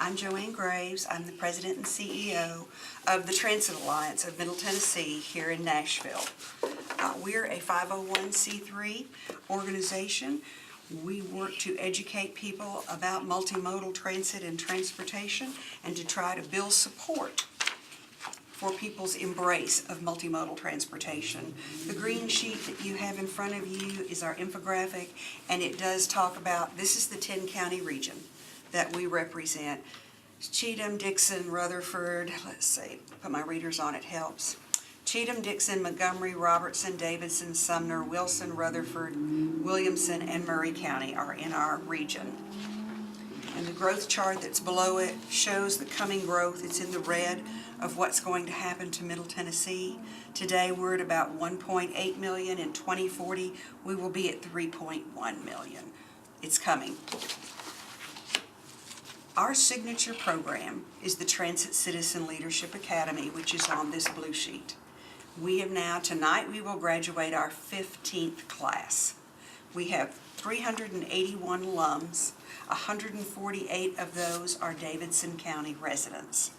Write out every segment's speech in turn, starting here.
I'm Joanne Graves. I'm the President and CEO of the Transit Alliance of Middle Tennessee here in Nashville. We're a 501c3 organization. We work to educate people about multimodal transit and transportation and to try to build support for people's embrace of multimodal transportation. The green sheet that you have in front of you is our infographic, and it does talk about, this is the 10-county region that we represent. Cheatham, Dixon, Rutherford, let's see, put my readers on, it helps. Cheatham, Dixon, Montgomery, Robertson, Davidson, Sumner, Wilson, Rutherford, Williamson, and Murray County are in our region. And the growth chart that's below it shows the coming growth. It's in the red of what's going to happen to Middle Tennessee. Today we're at about 1.8 million. In 2040 we will be at 3.1 million. It's coming. Our signature program is the Transit Citizen Leadership Academy, which is on this blue sheet. We have now, tonight we will graduate our 15th class. We have 381 alums. 148 of those are Davidson County residents.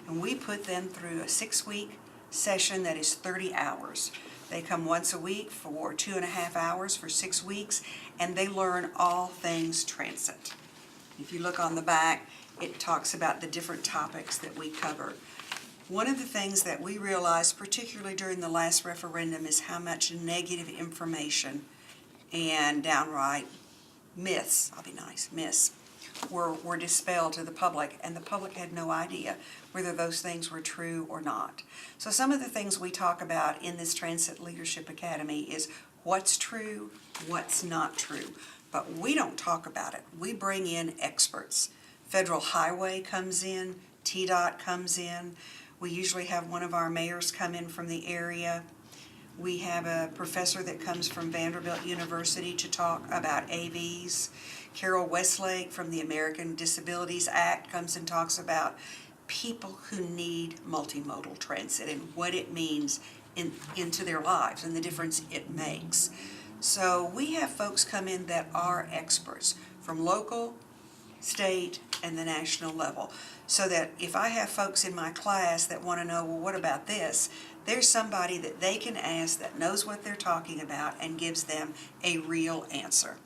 And we put them through a 6-week session that is 30 hours. They come once a week for 2.5 hours for 6 weeks, and they learn all things transit. If you look on the back, it talks about the different topics that we cover. One of the things that we realized, particularly during the last referendum, is how much negative information and downright myths, myths, were dispelled to the public, and the public had no idea whether those things were true or not. So some of the things we talk about in this Transit Leadership Academy is what's true, what's not true. But we don't talk about it. We bring in experts. Federal Highway comes in, TDOT comes in. We usually have one of our mayors come in from the area. We have a professor that comes from Vanderbilt University to talk about AVs. Carol Westlake from the American Disabilities Act comes and talks about people who need multimodal transit and what it means into their lives and the difference it makes. So we have folks come in that are experts from local, state, and the national level. So that if I have folks in my class that want to know, well, what about this? There's somebody that they can ask that knows what they're talking about and gives them a real answer.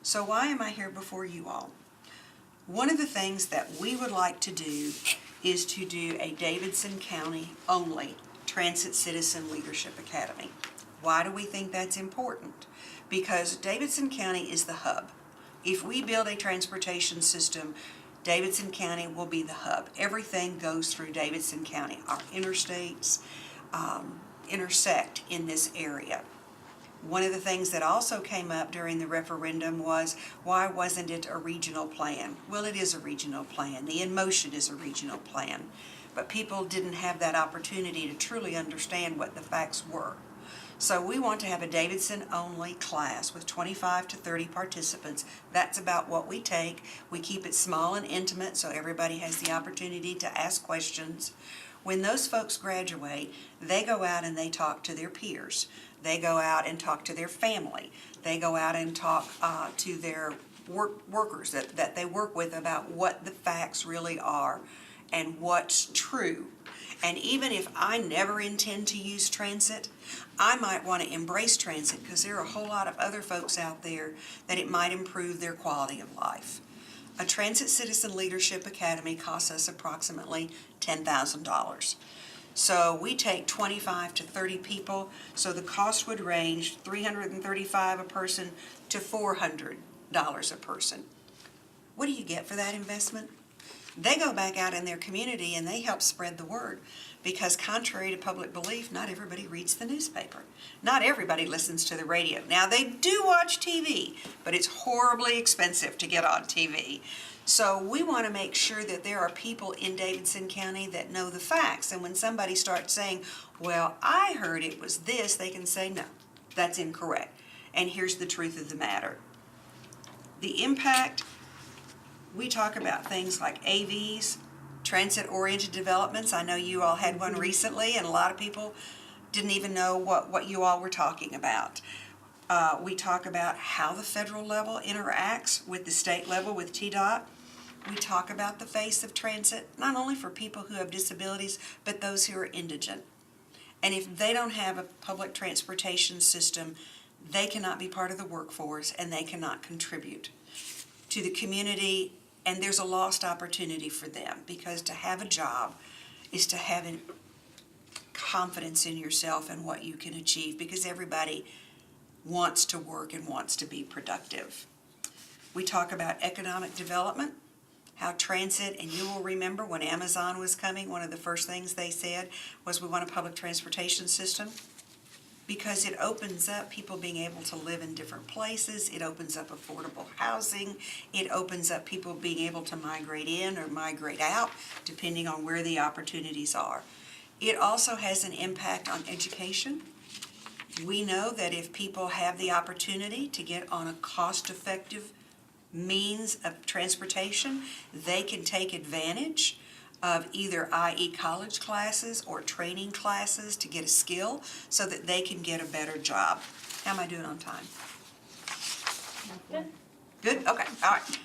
So why am I here before you all? One of the things that we would like to do is to do a Davidson County only Transit Citizen Leadership Academy. Why do we think that's important? Because Davidson County is the hub. If we build a transportation system, Davidson County will be the hub. Everything goes through Davidson County. Our interstates intersect in this area. One of the things that also came up during the referendum was, why wasn't it a regional plan? Well, it is a regional plan. The In Motion is a regional plan. But people didn't have that opportunity to truly understand what the facts were. So we want to have a Davidson-only class with 25 to 30 participants. That's about what we take. We keep it small and intimate so everybody has the opportunity to ask questions. When those folks graduate, they go out and they talk to their peers. They go out and talk to their family. They go out and talk to their workers that they work with about what the facts really are and what's true. And even if I never intend to use transit, I might want to embrace transit because there are a whole lot of other folks out there that it might improve their quality of life. A Transit Citizen Leadership Academy costs us approximately $10,000. So we take 25 to 30 people, so the cost would range $335 a person to $400 a person. What do you get for that investment? They go back out in their community and they help spread the word, because contrary to public belief, not everybody reads the newspaper. Not everybody listens to the radio. Now they do watch TV, but it's horribly expensive to get on TV. So we want to make sure that there are people in Davidson County that know the facts, and when somebody starts saying, well, I heard it was this, they can say, no, that's incorrect. And here's the truth of the matter. The impact, we talk about things like AVs, transit-oriented developments. I know you all had one recently, and a lot of people didn't even know what you all were talking about. We talk about how the federal level interacts with the state level, with TDOT. We talk about the face of transit, not only for people who have disabilities, but those who are indigent. And if they don't have a public transportation system, they cannot be part of the workforce and they cannot contribute to the community, and there's a lost opportunity for them, because to have a job is to have confidence in yourself and what you can achieve, because everybody wants to work and wants to be productive. We talk about economic development, how transit, and you will remember when Amazon was coming, one of the first things they said was, we want a public transportation system, because it opens up people being able to live in different places, it opens up affordable housing, it opens up people being able to migrate in or migrate out, depending on where the opportunities are. It also has an impact on education. We know that if people have the opportunity to get on a cost-effective means of transportation, they can take advantage of either i.e. college classes or training classes to get a skill so that they can get a better job. How am I doing on time? Good. Good? Okay, all right.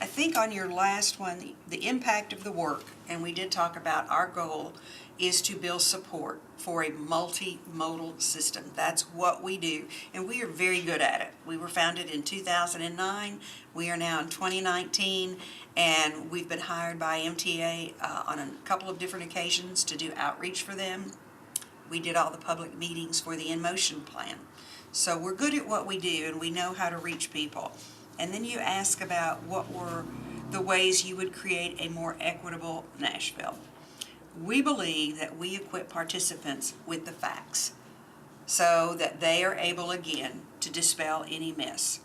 I think on your last one, the impact of the work, and we did talk about our goal is to build support for a multimodal system. That's what we do, and we are very good at it. We were founded in 2009. We are now in 2019, and we've been hired by MTA on a couple of different occasions to do outreach for them. We did all the public meetings for the In Motion plan. So we're good at what we do, and we know how to reach people. And then you ask about what were the ways you would create a more equitable Nashville. We believe that we equip participants with the facts so that they are able, again, to dispel any myths.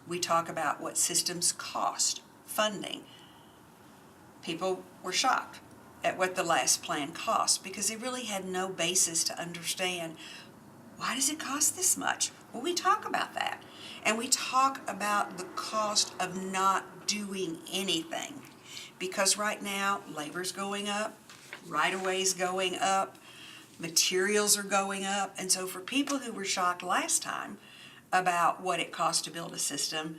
We talk about what systems cost, funding. People were shocked at what the last plan cost because they really had no basis to understand, why does it cost this much? Well, we talk about that. And we talk about the cost of not doing anything, because right now labor's going up, right-of-way's going up, materials are going up, and so for people who were shocked last time about what it costs to build a system,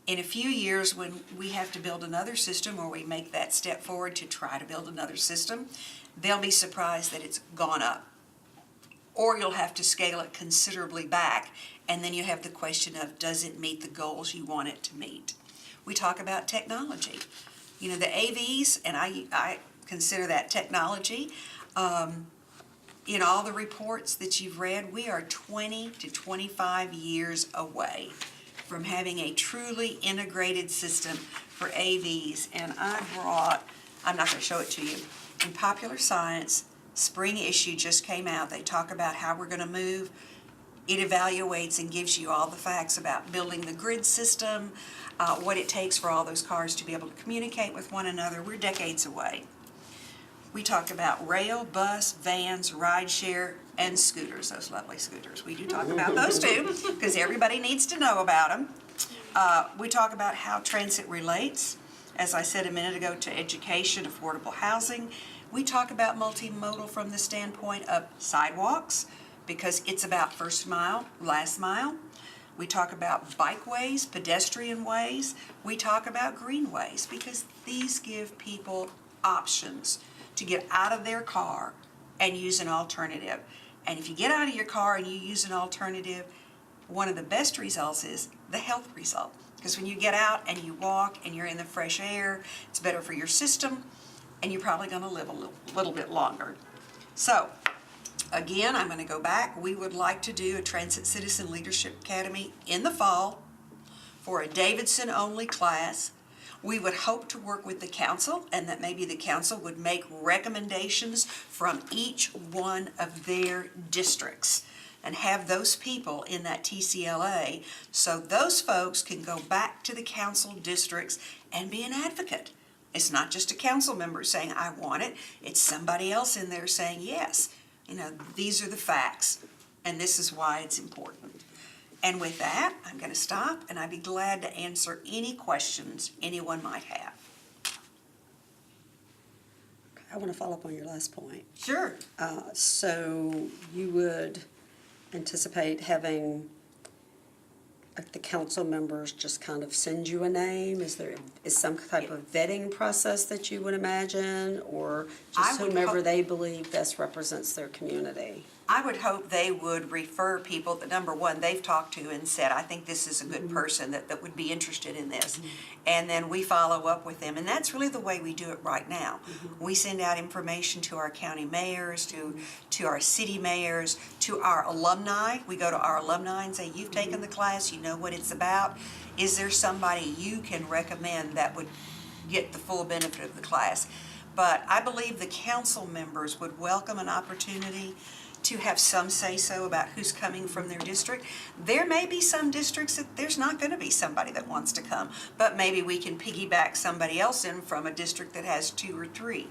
in a few years when we have to build another system or we make that step forward to try to build another system, they'll be surprised that it's gone up. Or you'll have to scale it considerably back, and then you have the question of, does it meet the goals you want it to meet? We talk about technology. You know, the AVs, and I consider that technology. In all the reports that you've read, we are 20 to 25 years away from having a truly integrated system for AVs. And I'm not going to show it to you, in Popular Science, spring issue just came out. They talk about how we're going to move. It evaluates and gives you all the facts about building the grid system, what it takes for all those cars to be able to communicate with one another. We're decades away. We talk about rail, bus, vans, rideshare, and scooters, those lovely scooters. We do talk about those too, because everybody needs to know about them. We talk about how transit relates, as I said a minute ago, to education, affordable housing. We talk about multimodal from the standpoint of sidewalks, because it's about first mile, last mile. We talk about bikeways, pedestrian ways. We talk about greenways, because these give people options to get out of their car and use an alternative. And if you get out of your car and you use an alternative, one of the best results is the health result. Because when you get out and you walk and you're in the fresh air, it's better for your system, and you're probably going to live a little bit longer. So, again, I'm going to go back. We would like to do a Transit Citizen Leadership Academy in the fall for a Davidson-only class. We would hope to work with the council, and that maybe the council would make recommendations from each one of their districts and have those people in that TCLA so those folks can go back to the council districts and be an advocate. It's not just a council member saying, I want it. It's somebody else in there saying, yes, you know, these are the facts, and this is why it's important. And with that, I'm going to stop, and I'd be glad to answer any questions anyone might have. I want to follow up on your last point. Sure. So you would anticipate having the council members just kind of send you a name? Is some type of vetting process that you would imagine, or just I would whomever hope- they believe best represents their community? I would hope they would refer people that, number one, they've talked to and said, I think this is a good person that would be interested in this. And then we follow up with them. And that's really the way we do it right now. We send out information to our county mayors, to our city mayors, to our alumni. We go to our alumni and say, you've taken the class, you know what it's about. Is there somebody you can recommend that would get the full benefit of the class? But I believe the council members would welcome an opportunity to have some say-so about who's coming from their district. There may be some districts that there's not going to be somebody that wants to come, but maybe we can piggyback somebody else in from a district that has 2 or 3.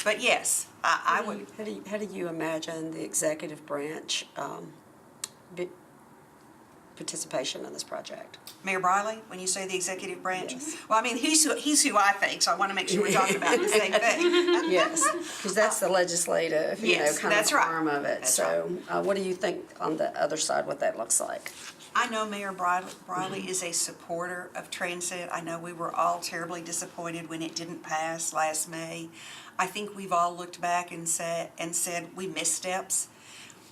But yes, I would. How do you imagine the executive branch participation in this project? Mayor Briley, when you say the executive branch? Yes. Well, I mean, he's who I think, so I want to make sure we're talking about the same thing. Yes, because that's the legislative, Yes, kind that's of right. arm of it. That's So what do you think on the other side, what that looks like? I know Mayor Briley is a supporter of transit. I know we were all terribly disappointed when it didn't pass last May. I think we've all looked back and said we missed steps.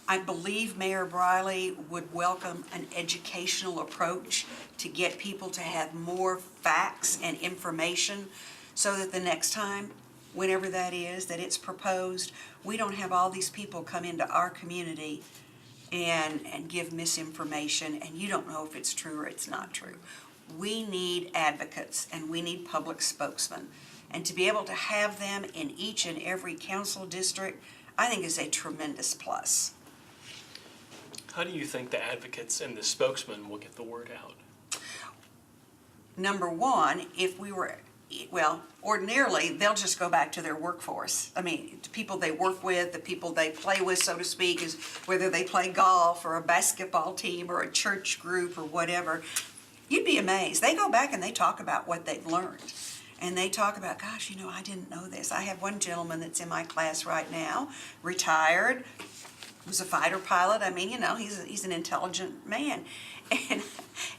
I believe Mayor Briley would welcome an educational approach to get people to have more facts and information so that the next time, whenever that is, that it's proposed, we don't have all these people come into our community and give misinformation and you don't know if it's true or it's not true. We need advocates and we need public spokesmen. And to be able to have them in each and every council district, I think is a tremendous plus. How do you think the advocates and the spokesman will get the word out? Number one, ordinarily, they'll just go back to their workforce. I mean, the people they work with, the people they play with, so to speak, is whether they play golf or a basketball team or a church group or whatever. You'd be amazed. They go back and they talk about what they've learned. And they talk about, gosh, I didn't know this. I have one gentleman that's in my class right now, retired, was a fighter pilot. I mean, he's an intelligent man. And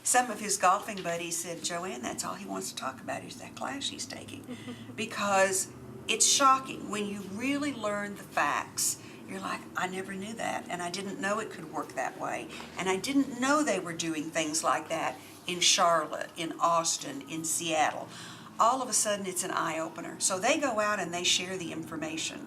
some of his golfing buddies said, Joanne, that's all he wants to talk about is that class she's taking. Because it's shocking. When you really learn the facts, you're like, I never knew that. And I didn't know it could work that way. And I didn't know they were doing things like that in Charlotte, in Austin, in Seattle. All of a sudden, it's an eye-opener. So they go out and they share the information.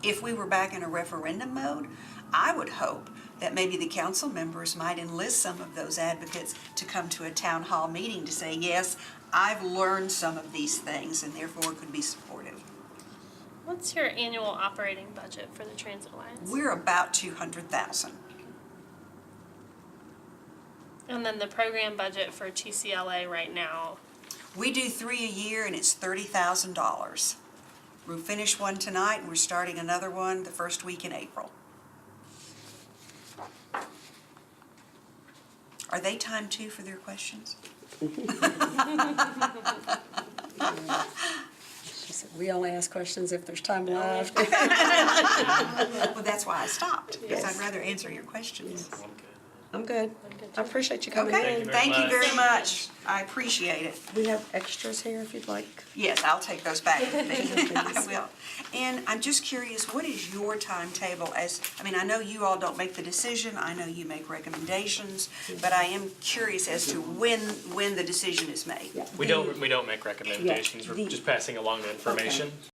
If we were back in a referendum mode, I would hope that maybe the council members might enlist some of those advocates to come to a town hall meeting to say, yes, I've learned some of these things and therefore could be supportive. What's your annual operating budget for the Transit Alliance? We're about $200,000. And then the program budget for TCLA right now? We do 3 a year and it's $30,000. We finished one tonight and we're starting another one the first week in April. Are they timed too for their questions? She said, we only ask questions if there's time left. Well, that's why I stopped, because Yes. I'd rather answer your questions. I'm good. I'm good. I appreciate you coming Okay, in. thank you very much. much. I appreciate it. We have extras here if you'd like. Yes, I'll take those back with me. I will. And I'm just curious, what is your timetable I know you all don't make the decision, I know you make recommendations, but I am curious as to when the decision is made. Yeah. We don't make recommendations. Yeah, We're just passing along the information.